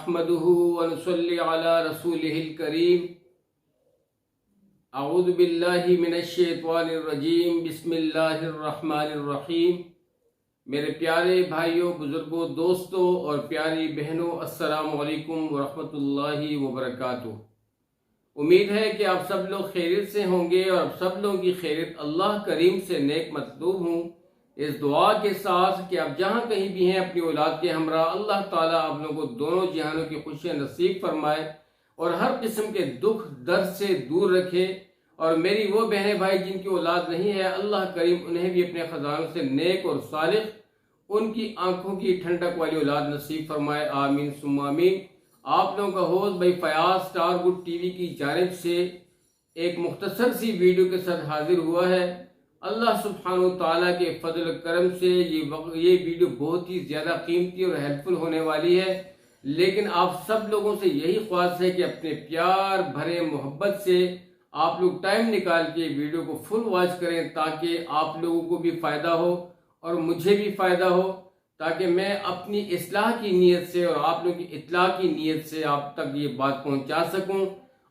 नहमदुहु व नुसल्ली अला रसूलिहिल करीम। अऊज़ु बिल्लाहि मिनश शैतानिर रजीम। बिस्मिल्लाहिर रहमानिर रहीम। मेरे प्यारे भाइयों, बुजुर्गों, दोस्तों और प्यारी बहनों, अस्सलामु अलैकुम व रहमतुल्लाहि व बरकातुहू। उम्मीद है कि आप सब लोग खैरियत से होंगे और आप सब लोगों की खैरियत अल्लाह करीम से नेक मतलूब हूँ। इस दुआ के साथ कि आप जहाँ कहीं भी हैं अपनी औलाद के हमरा अल्लाह ताला आप लोगों को दोनों जहानों की खुशियाँ नसीब फरमाए और हर किस्म के दुख दर्द से दूर रखे। और मेरी वो बहनें भाई जिनकी औलाद नहीं है, अल्लाह करीम उन्हें भी अपने खजानों से नेक और सालिह उनकी आंखों की ठंडक वाली औलाद नसीब फरमाए। आमीन सुम्मा आमीन। आप लोगों का होस्ट भाई फयाज स्टार गुड टीवी की जानिब से एक मुख्तसर सी वीडियो के साथ हाजिर हुआ है। अल्लाह सुब्हानहू ताला के फजल करम से ये वीडियो बहुत ही ज़्यादा कीमती और हेल्पफुल होने वाली है। लेकिन आप सब लोगों से यही ख्वाहिश है कि अपने प्यार भरे मोहब्बत से आप लोग टाइम निकाल के वीडियो को फुल वॉच करें ताकि आप लोगों को भी फ़ायदा हो और मुझे भी फ़ायदा हो, ताकि मैं अपनी इस्लाह की नीयत से और आप लोगों की इत्लाह की नीयत से आप तक ये बात पहुंचा सकूं।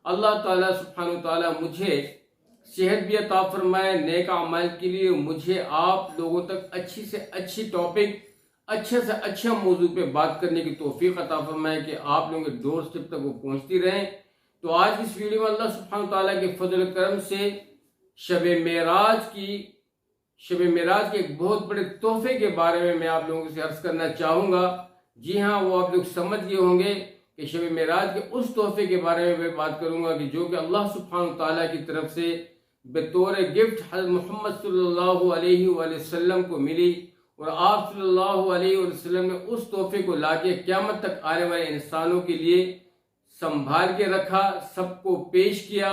अल्लाह ताला सुब्हानहू ताला मुझे सेहत भी अता फरमाए नेक अमाल के लिए। मुझे आप लोगों तक अच्छी से अच्छी टॉपिक, अच्छे से अच्छा मौजू पे बात करने की तौफीक अता फरमाए कि आप लोगों के डोर स्टेप तक वो पहुंचती रहें। तो आज की इस वीडियो में अल्लाह सुब्हानहू ताला के फजल करम से शब मेराज के एक बहुत बड़े तोहफे के बारे में मैं आप लोगों से अर्ज करना चाहूँगा। जी हाँ, वो आप लोग समझ गए होंगे कि शब मेराज के उस तोहफे के बारे में मैं बात करूँगा कि जो कि अल्लाह सुब्हानहू ताला की तरफ से बतौर गिफ्ट हज़रत मोहम्मद सल्लल्लाहु अलैहि वसल्लम को मिली और आप सल्लल्लाहु अलैहि वसल्लम ने उस तोहफे को लाके क़यामत तक आने वाले इंसानों के लिए संभाल के रखा, सबको पेश किया।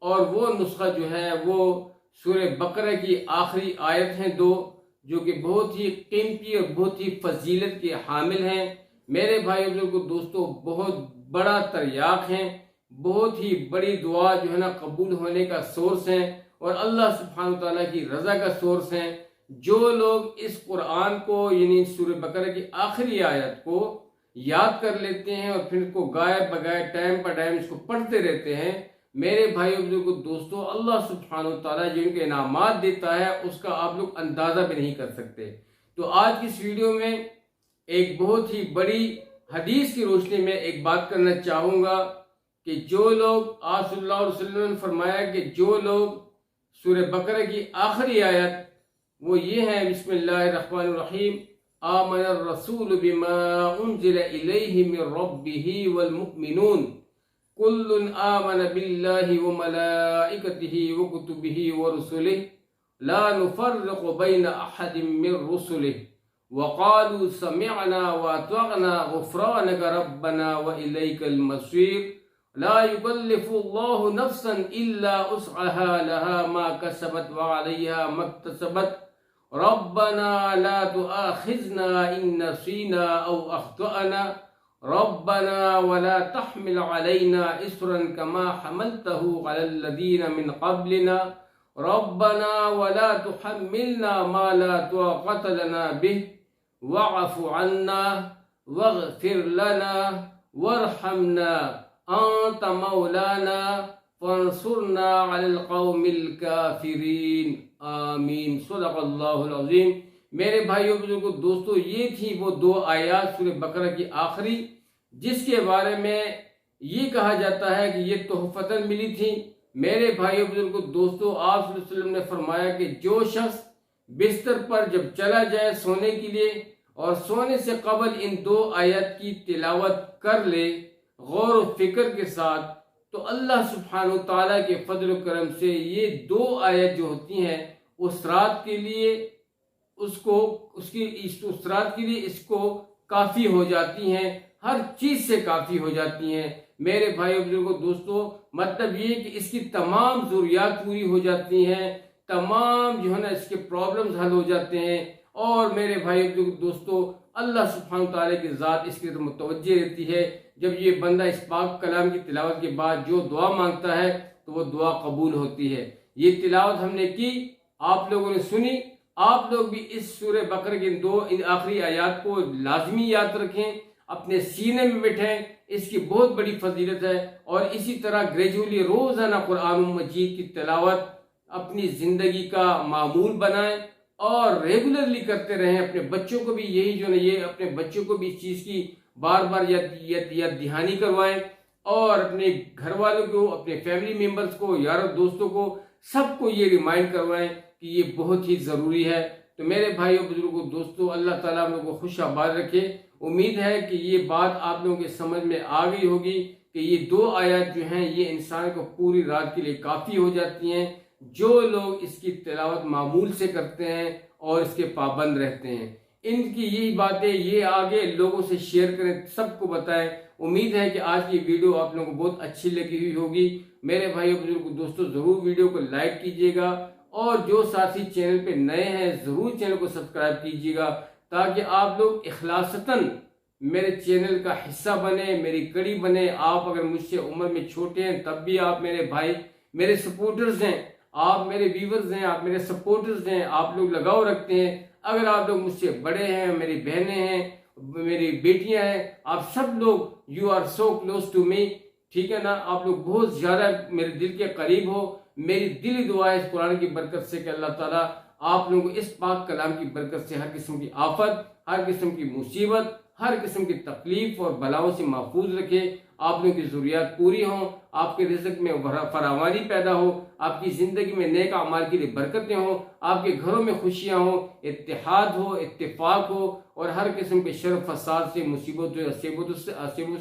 और वो नुस्खा जो है वो सूरह बकरा की आखिरी आयत हैं दो, जो कि बहुत ही कीमती और बहुत ही फजीलत के हामिल हैं। मेरे भाई बुजुर्गों दोस्तों, बहुत बड़ा तर्याक हैं, बहुत ही बड़ी दुआ जो है ना कबूल होने का सोर्स हैं और अल्लाह सुब्हानहू ताला की रज़ा का सोर्स हैं। जो लोग इस कुरान को यानी सूरह बकरा की आखिरी आयत को याद कर लेते हैं और फिर इसको गायब बगाए टाइम पर टाइम इसको पढ़ते रहते हैं, मेरे भाइयों बुजुर्गों दोस्तों, अल्लाह सुब्हानहू ताला जिनके इनामात देता है उसका आप लोग अंदाज़ा भी नहीं कर सकते। तो आज की इस वीडियो में एक बहुत ही बड़ी हदीस की रोशनी में एक बात करना चाहूँगा कि जो लोग आप सल्लल्लाहु अलैहि वसल्लम ने फरमाया कि जो लोग सूरह बकरा की आखिरी आयत वो ये है, बिस्मिल्लाहिर्रहमानिर्रहीम, आमनर रसूल बिमा उनज़िला इलैहि मिन रब्बिही वल मुमिनून कुल्लुन आमन बिल्लाहि व मलाइकतिही व कुतुबिही व रुसुलिही ला नुफर्रिकु बैन अहदिम मिन रुसुलिही व क़ालू समिअना व अतअना गुफ़रानक रब्बना व इलैकल मसीर ला युकल्लिफुल्लाहु नफ्सन इल्ला वुस्अहा लहा मा कसबत व अलैहा मक्तसबत रब्बना ला तुआखिज़ना इन नसीना औ अख़्तअना रब्बना वला तहमिल अलैना इस्रन कमा हमलतहु अलल्लज़ीना मिन क़ब्लिना रब्बना वला तुहम्मिलना मा ला ताक़त लना बिहि वअफ़ु अन्ना वग़फ़िर लना वरहमना अंत मौलाना फंसुरना अलल क़ौमिल काफ़िरीन। आमीन। सदक़ल्लाहुल अज़ीम। मेरे भाइयों बुजुर्गों दोस्तों, ये थी वो दो आयत सूरह बकरा की आखिरी, जिसके बारे में ये कहा जाता है कि ये तोहफ़तन मिली थी। मेरे भाइयों बुजुर्गों दोस्तों, आप सल्लल्लाहु अलैहि वसल्लम ने फरमाया कि जो शख्स बिस्तर पर जब चला जाए सोने के लिए और सोने से कबल इन दो आयत की तिलावत कर ले गौर व फिक्र के साथ, तो अल्लाह सुब्हानहू ताला के फजल करम से ये दो आयत जो होती हैं उस रात के लिए उस रात के लिए इसको काफ़ी हो जाती हैं, हर चीज़ से काफ़ी हो जाती हैं। मेरे भाइयों बुजुर्गों दोस्तों, मतलब ये कि इसकी तमाम ज़रूरियात पूरी हो जाती हैं, तमाम जो है ना इसके प्रॉब्लम्स हल हो जाते हैं। और मेरे भाइयों बुजुर्गों दोस्तों, अल्लाह सुब्हानहू ताला की ज़ात इसकी तरफ मुतवज्जे रहती है। जब ये बंदा इस पाक कलाम की तिलावत के बाद जो दुआ मांगता है तो वो दुआ कबूल होती है। ये तिलावत हमने की, आप लोगों ने सुनी, आप लोग भी इस सूरह बकरा की इन आखिरी आयत को लाजमी याद रखें। اپنے سینے میں بٹھائیں، اس کی بہت بڑی فضیلت ہے۔ اور اسی طرح گریجولی روزانہ قرآن مجید کی تلاوت اپنی زندگی کا معمول بنائیں اور ریگولرلی کرتے رہیں۔ اپنے بچوں کو بھی یہی جو یہ اپنے بچوں کو بھی اس چیز کی بار بار یاد دہانی کروائیں، اور اپنے گھر والوں کو، اپنے فیملی ممبرز کو، یاروں دوستوں کو، سب کو یہ ریمائنڈ کروائیں کہ یہ بہت ہی ضروری ہے۔ تو میرے بھائیوں، بزرگوں، دوستوں، اللہ تعالیٰ ہم لوگوں کو خوش آباد رکھے۔ امید ہے کہ یہ بات آپ لوگوں کے سمجھ میں آ گئی ہوگی کہ یہ 2 آیات جو ہیں یہ انسان کو پوری رات کے لیے کافی ہو جاتی ہیں، جو لوگ اس کی تلاوت معمول سے کرتے ہیں اور اس کے پابند رہتے ہیں۔ ان کی یہی باتیں یہ آگے لوگوں سے شیئر کریں، سب کو بتائیں۔ امید ہے کہ آج کی ویڈیو آپ لوگوں کو بہت اچھی لگی ہوئی ہوگی۔ میرے بھائیوں، بزرگوں، دوستوں، ضرور ویڈیو کو لائک کیجیے گا، اور جو ساتھی چینل پہ نئے ہیں ضرور چینل کو سبسکرائب کیجیے گا، تاکہ آپ لوگ اخلاصتاً میرے چینل کا حصہ بنے، میری کڑی بنے۔ آپ اگر مجھ سے عمر میں چھوٹے ہیں تب بھی آپ میرے بھائی، میرے سپورٹرز ہیں، آپ میرے ویورز ہیں، آپ میرے سپورٹرز ہیں، آپ لوگ لگاؤ رکھتے ہیں۔ اگر آپ لوگ مجھ سے بڑے ہیں، میری بہنیں ہیں، میری بیٹیاں ہیں، آپ سب لوگ you are so close to me, ٹھیک ہے نا؟ آپ لوگ بہت زیادہ میرے دل کے قریب ہو۔ میری دلی دعا ہے اس قرآن کی برکت سے کہ اللہ تعالیٰ آپ لوگوں کو اس پاک کلام کی برکت سے ہر قسم کی آفت، ہر قسم کی مصیبت، ہر قسم کی تکلیف اور بلاؤں سے محفوظ رکھے۔ آپ لوگوں کی ضروریات پوری ہوں، آپ کے رزق میں فراوانی پیدا ہو، آپ کی زندگی میں نیک اعمال کے لیے برکتیں ہوں، آپ کے گھروں میں خوشیاں ہوں، اتحاد ہو، اتفاق ہو، اور ہر قسم کے شر فساد سے، مصیبتوں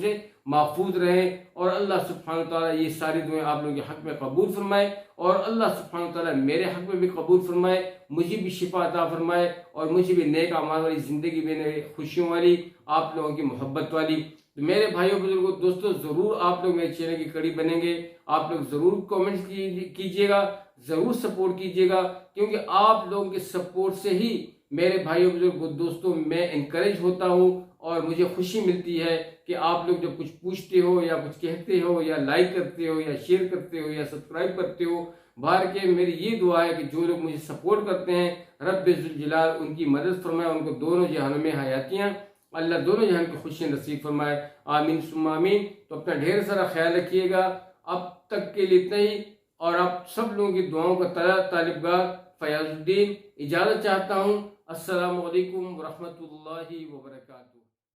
سے محفوظ رہیں۔ اور اللہ سبحانہ وتعالیٰ یہ ساری دعائیں آپ لوگوں کے حق میں قبول فرمائے، اور اللہ سبحانہ وتعالیٰ میرے حق میں بھی قبول فرمائے، مجھے بھی شفا عطا فرمائے، اور مجھے بھی نیک اعمال والی زندگی میں خوشیوں والی، آپ لوگوں کی محبت والی۔ تو میرے بھائیوں، بزرگوں، دوستوں، ضرور آپ لوگ میرے چینل کی کڑی بنیں گے۔ آپ لوگ ضرور کومنٹس کیجیے گا، ضرور سپورٹ کیجیے گا، کیونکہ آپ لوگوں کے سپورٹ سے ہی میرے بھائیوں، بزرگوں، دوستوں، میں انکریج ہوتا ہوں، اور مجھے خوشی ملتی ہے کہ آپ لوگ جب کچھ پوچھتے ہو یا کچھ کہتے ہو یا لائک کرتے ہو یا شیئر کرتے ہو یا سبسکرائب کرتے ہو۔ باہر کے میری یہ دعا ہے کہ جو لوگ مجھے سپورٹ کرتے ہیں، رب ذوالجلال ان کی مدد فرمائے، ان کو دونوں جہانوں میں حیاتیاں، اللہ دونوں جہان کی خوشیاں نصیب فرمائے، آمین ثم آمین۔ تو اپنا ڈھیر سارا خیال رکھیے گا۔ اب تک کے لیے اتنا ہی، اور آپ سب لوگوں کی دعاؤں کا طالبگار فیاض الدین اجازت چاہتا ہوں۔ السلام علیکم ورحمۃ اللہ وبرکاتہ۔